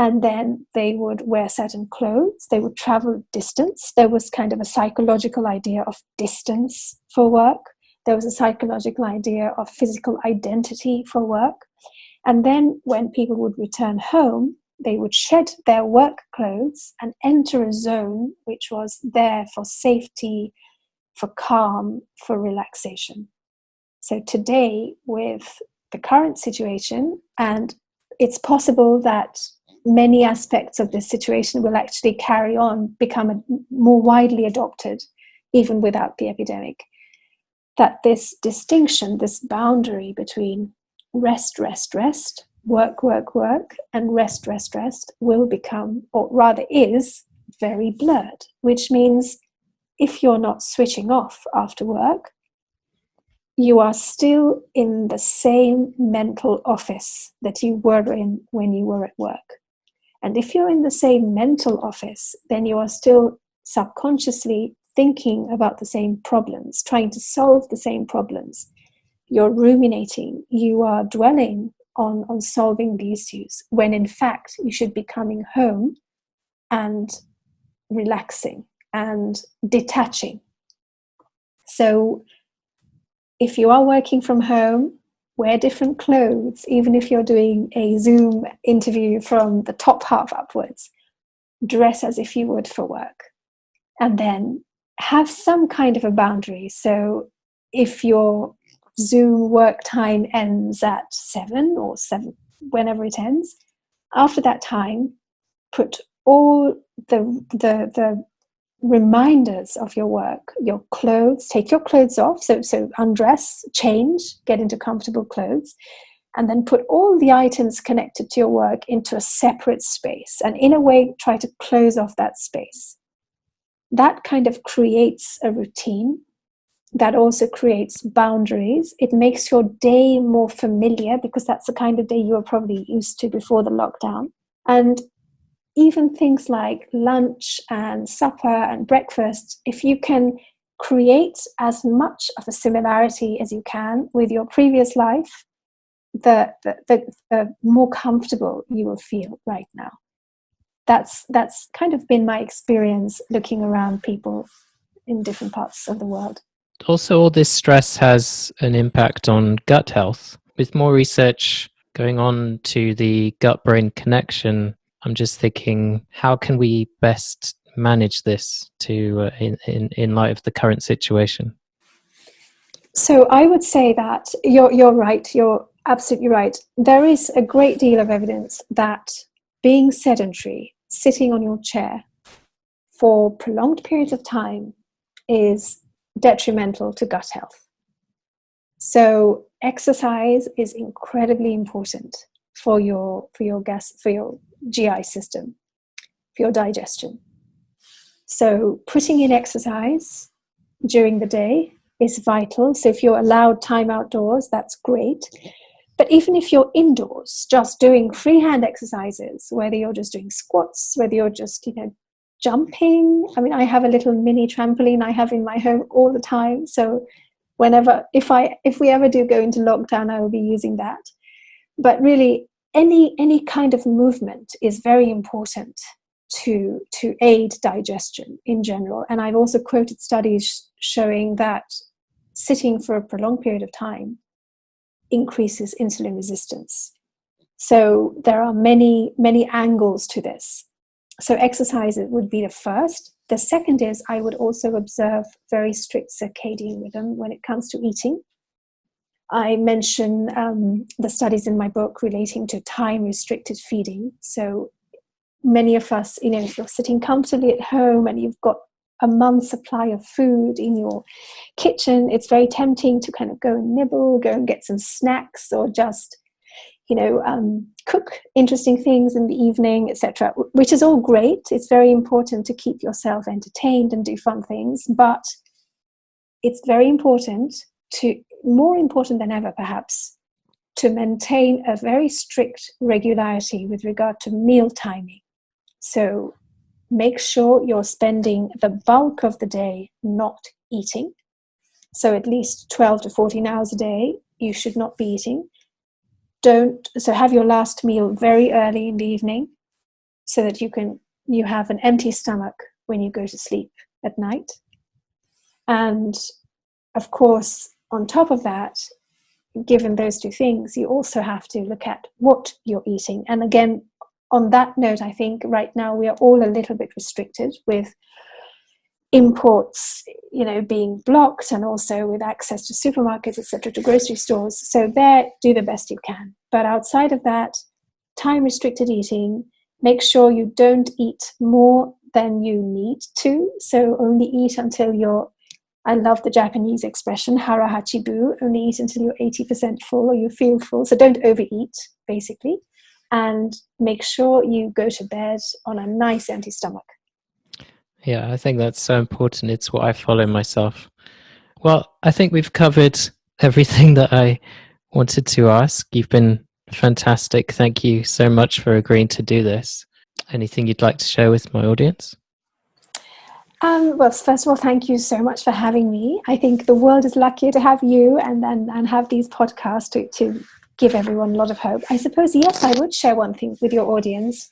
and then they would wear certain clothes, they would travel distance. There was kind of a psychological idea of distance for work. There was a psychological idea of physical identity for work. And then when people would return home, they would shed their work clothes and enter a zone which was there for safety, for calm, for relaxation. So today, with the current situation, and it's possible that many aspects of this situation will actually carry on, become more widely adopted, even without the epidemic. That this distinction, this boundary between rest, rest, rest, work, work, work, and rest, rest, rest will become, or rather is, very blurred, which means if you're not switching off after work, you are still in the same mental office that you were in when you were at work. And if you're in the same mental office, then you are still subconsciously thinking about the same problems, trying to solve the same problems. You're ruminating, you are dwelling on solving the issues, when in fact you should be coming home and relaxing and detaching. So if you are working from home, wear different clothes, even if you're doing a Zoom interview from the top half upwards. Dress as if you would for work. And then have some kind of a boundary. So if your Zoom work time ends at 7 or 7, whenever it ends, after that time, put all the reminders of your work, your clothes, take your clothes off, so undress, change, get into comfortable clothes, and then put all the items connected to your work into a separate space, and in a way try to close off that space. That kind of creates a routine that also creates boundaries. It makes your day more familiar, because that's the kind of day you were probably used to before the lockdown. And even things like lunch and supper and breakfast, if you can create as much of a similarity as you can with your previous life, the more comfortable you will feel right now. That's kind of been my experience looking around people in different parts of the world. Also, all this stress has an impact on gut health. With more research going on to the gut-brain connection, I'm just thinking, how can we best manage this to in light of the current situation? So I would say that you're right. You're absolutely right. There is a great deal of evidence that being sedentary, sitting on your chair for prolonged periods of time, is detrimental to gut health. So exercise is incredibly important for your GI system, for your digestion. So putting in exercise during the day is vital. So if you're allowed time outdoors, that's great. But even if you're indoors, just doing freehand exercises, whether you're just doing squats, whether you're just, jumping. I mean, I have a little mini trampoline I have in my home all the time. So if we ever do go into lockdown, I will be using that. But really, any kind of movement is very important to aid digestion in general. And I've also quoted studies showing that sitting for a prolonged period of time increases insulin resistance. So there are many angles to this. So exercise would be the first. The second is, I would also observe very strict circadian rhythm when it comes to eating. I mention the studies in my book relating to time-restricted feeding. So many of us, if you're sitting comfortably at home and you've got a month's supply of food in your kitchen, it's very tempting to kind of go and nibble, go and get some snacks, or just cook interesting things in the evening, etc., which is all great. It's very important to keep yourself entertained and do fun things, but it's very important, more important than ever perhaps, to maintain a very strict regularity with regard to meal timing. So make sure you're spending the bulk of the day not eating. So at least 12 to 14 hours a day, you should not be eating. So have your last meal very early in the evening, so that you have an empty stomach when you go to sleep at night. And of course, on top of that, given those two things, you also have to look at what you're eating. And again, on that note, I think right now we are all a little bit restricted with imports, being blocked, and also with access to supermarkets, etc., to grocery stores. So there, do the best you can. But outside of that, time-restricted eating, Make sure you don't eat more than you need to. So only eat until you're, I love the Japanese expression, hara hachibu, only eat until you're 80% full or you feel full. So don't overeat, basically. And make sure you go to bed on a nice empty stomach. Yeah, I think that's so important. It's what I follow myself. Well, I think we've covered everything that I wanted to ask. You've been fantastic. Thank you so much for agreeing to do this. Anything you'd like to share with my audience? Well, first of all, thank you so much for having me. I think the world is lucky to have you and have these podcasts to give everyone a lot of hope. I suppose, yes, I would share one thing with your audience.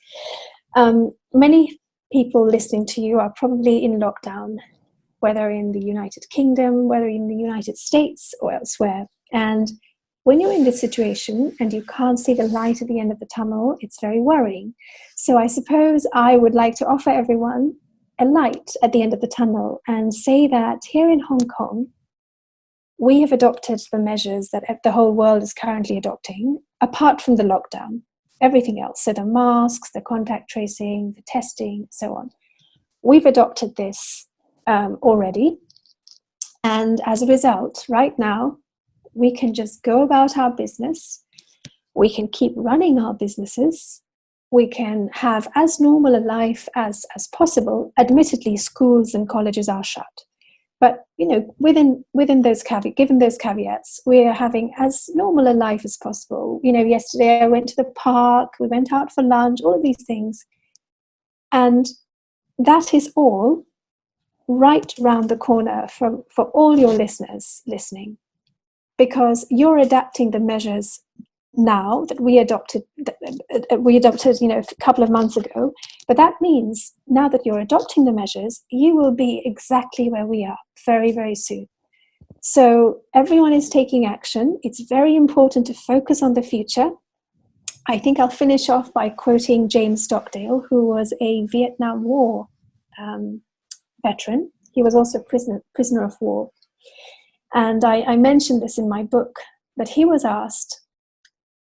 Many people listening to you are probably in lockdown, whether in the United Kingdom, whether in the United States or elsewhere. And when you're in this situation and you can't see the light at the end of the tunnel, it's very worrying. So I suppose I would like to offer everyone a light at the end of the tunnel and say that here in Hong Kong, we have adopted the measures that the whole world is currently adopting, apart from the lockdown, everything else. So the masks, the contact tracing, the testing, so on. We've adopted this already. And as a result, right now, we can just go about our business. We can keep running our businesses. We can have as normal a life as possible. Admittedly, schools and colleges are shut. But, within those given those caveats, we're having as normal a life as possible. Yesterday I went to the park, we went out for lunch, all of these things. And that is all right round the corner for all your listeners listening, because you're adapting the measures now that we adopted a couple of months ago. But that means now that you're adopting the measures, you will be exactly where we are very, very soon. So everyone is taking action. It's very important to focus on the future. I think I'll finish off by quoting James Stockdale, who was a Vietnam War veteran. He was also prisoner of war. And I mentioned this in my book, but he was asked,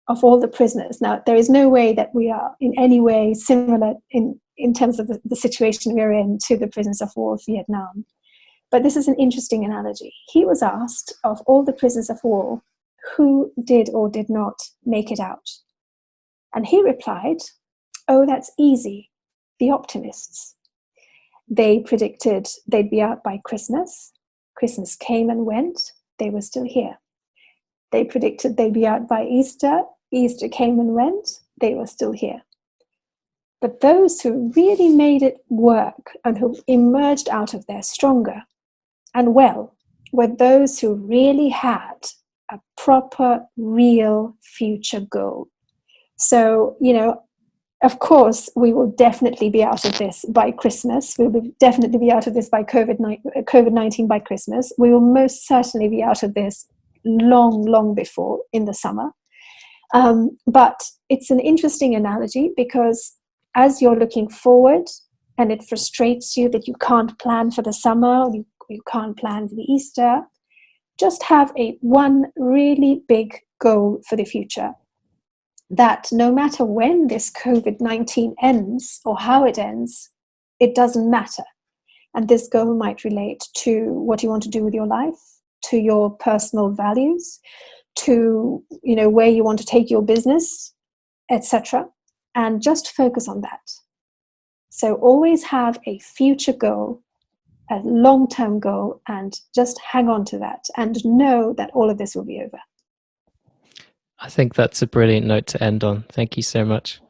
of all the prisoners, now there is no way that we are in any way similar in terms of the situation we're in to the prisoners of war of Vietnam. But this is an interesting analogy. He was asked, of all the prisoners of war, who did or did not make it out? And he replied, oh, that's easy, the optimists. They predicted they'd be out by Christmas. Christmas came and went, they were still here. They predicted they'd be out by Easter. Easter came and went, they were still here. But those who really made it work and who emerged out of there stronger and well were those who really had a proper, real future goal. So, of course, we will definitely be out of this by Christmas. We will definitely be out of this by COVID-19 by Christmas. We will most certainly be out of this long, long before, in the summer. But it's an interesting analogy, because as you're looking forward and it frustrates you that you can't plan for the summer, you can't plan for the Easter, just have one really big goal for the future. That no matter when this COVID-19 ends or how it ends, it doesn't matter. And this goal might relate to what you want to do with your life, to your personal values, to where you want to take your business, etc. And just focus on that. So always have a future goal, a long-term goal, and just hang on to that and know that all of this will be over. I think that's a brilliant note to end on. Thank you so much.